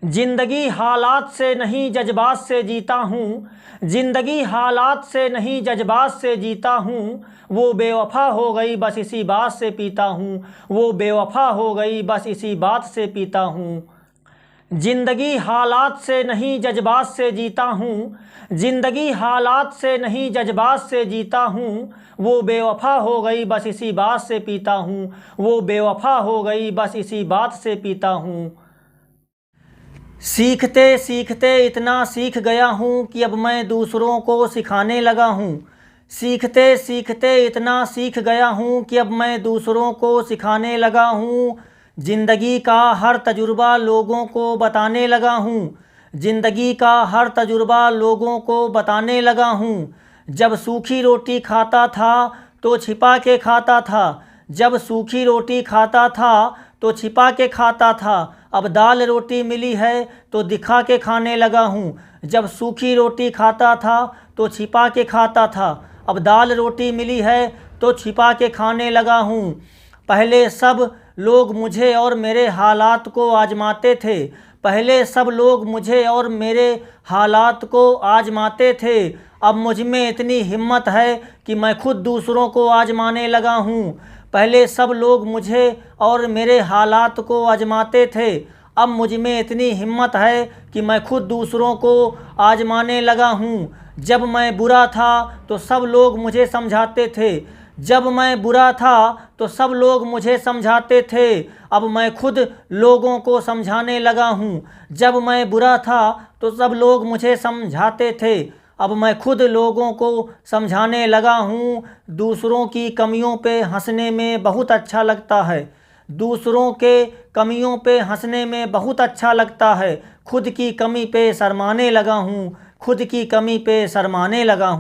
जिंदगी हालात से नहीं जज्बात से जीता हूँ। जिंदगी हालात से नहीं जज्बात से जीता हूँ। वो बेवफा हो गई बस इसी बात से पीता हूँ। वो बेवफा हो गई बस इसी बात से पीता हूँ। जिंदगी हालात से नहीं जज्बात से जीता हूँ। जिंदगी हालात से नहीं जज्बात से जीता हूँ। वो बेवफा हो गई बस इसी बात से पीता हूँ। वो बेवफा हो गई बस इसी बात से पीता हूँ। सीखते सीखते इतना सीख गया हूँ कि अब मैं दूसरों को सिखाने लगा हूँ। सीखते सीखते इतना सीख गया हूँ कि अब मैं दूसरों को सिखाने लगा हूँ। ज़िंदगी का हर तजुर्बा लोगों को बताने लगा हूँ। ज़िंदगी का हर तजुर्बा लोगों को बताने लगा हूँ। जब सूखी रोटी खाता था तो छिपा के खाता था। जब सूखी रोटी खाता था तो छिपा के खाता था। अब दाल रोटी मिली है तो दिखा के खाने लगा हूँ। जब सूखी रोटी खाता था तो छिपा के खाता था। अब दाल रोटी मिली है तो छिपा के खाने लगा हूँ। पहले सब लोग मुझे और मेरे हालात को आजमाते थे। पहले सब लोग मुझे और मेरे हालात को आजमाते थे। अब मुझ में इतनी हिम्मत है कि मैं खुद दूसरों को आजमाने लगा हूँ। पहले सब लोग मुझे और मेरे हालात को आजमाते थे। अब मुझ में इतनी हिम्मत है कि मैं खुद दूसरों को आजमाने लगा हूँ। जब मैं बुरा था तो सब लोग मुझे समझाते थे। जब मैं बुरा था तो सब लोग मुझे समझाते थे। अब मैं खुद लोगों को समझाने लगा हूँ। जब मैं बुरा था तो सब लोग मुझे समझाते थे। अब मैं खुद लोगों को समझाने लगा हूँ। दूसरों की कमियों पे हंसने में बहुत अच्छा लगता है। दूसरों के कमियों पे हंसने में बहुत अच्छा लगता है। खुद की कमी पे शर्माने लगा हूँ। खुद की कमी पे शर्माने लगा हूँ।